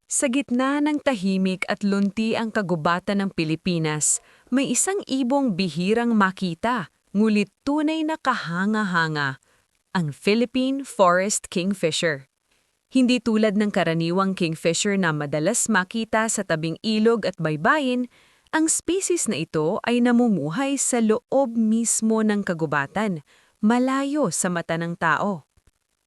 Sa gitna ng tahimik at lunti ang kagubatan ng Pilipinas, may isang ibong bihirang makita, ngulit tunay na kahanga-hanga, ang Philippine Forest Kingfisher. Hindi tulad ng karaniwang kingfisher na madalas makita sa tabing ilog at baybayin, ang species na ito ay namumuhay sa loob mismo ng kagubatan, malayo sa mata ng tao.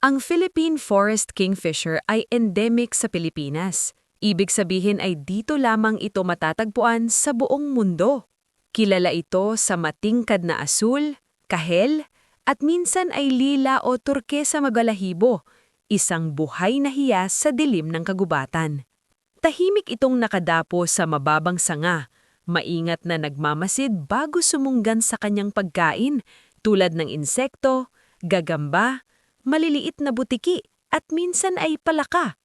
Ang Philippine Forest Kingfisher ay endemic sa Pilipinas. Ibig sabihin ay dito lamang ito matatagpuan sa buong mundo. Kilala ito sa matingkad na asul, kahel, at minsan ay lila o turkesa magalahibo, isang buhay na hiyas sa dilim ng kagubatan. Tahimik itong nakadapo sa mababang sanga, maingat na nagmamasid bago sumunggan sa kanyang pagkain, tulad ng insekto, gagamba, maliliit na butiki at minsan ay palaka.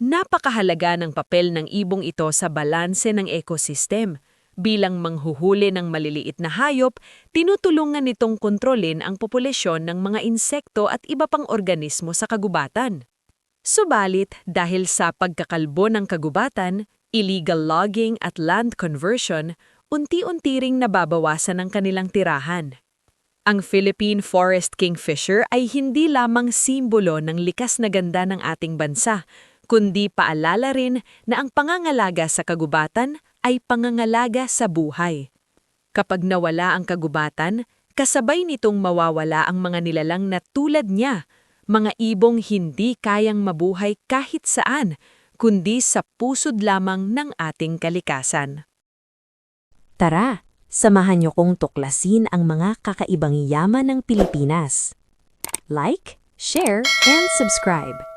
Napakahalaga ng papel ng ibong ito sa balanse ng ekosistem. Bilang manghuhuli ng maliliit na hayop, tinutulungan nitong kontrolin ang populasyon ng mga insekto at iba pang organismo sa kagubatan. Subalit, dahil sa pagkakalbo ng kagubatan, illegal logging at land conversion, unti-unti ring nababawasan ang kanilang tirahan. Ang Philippine Forest Kingfisher ay hindi lamang simbolo ng likas na ganda ng ating bansa, kundi paalala rin na ang pangangalaga sa kagubatan ay pangangalaga sa buhay. Kapag nawala ang kagubatan, kasabay nitong mawawala ang mga nilalang na tulad niya, mga ibong hindi kayang mabuhay kahit saan, kundi sa pusod lamang ng ating kalikasan. Tara, samahan niyo kong tuklasin ang mga kakaibang yaman ng Pilipinas. Like, share, and subscribe.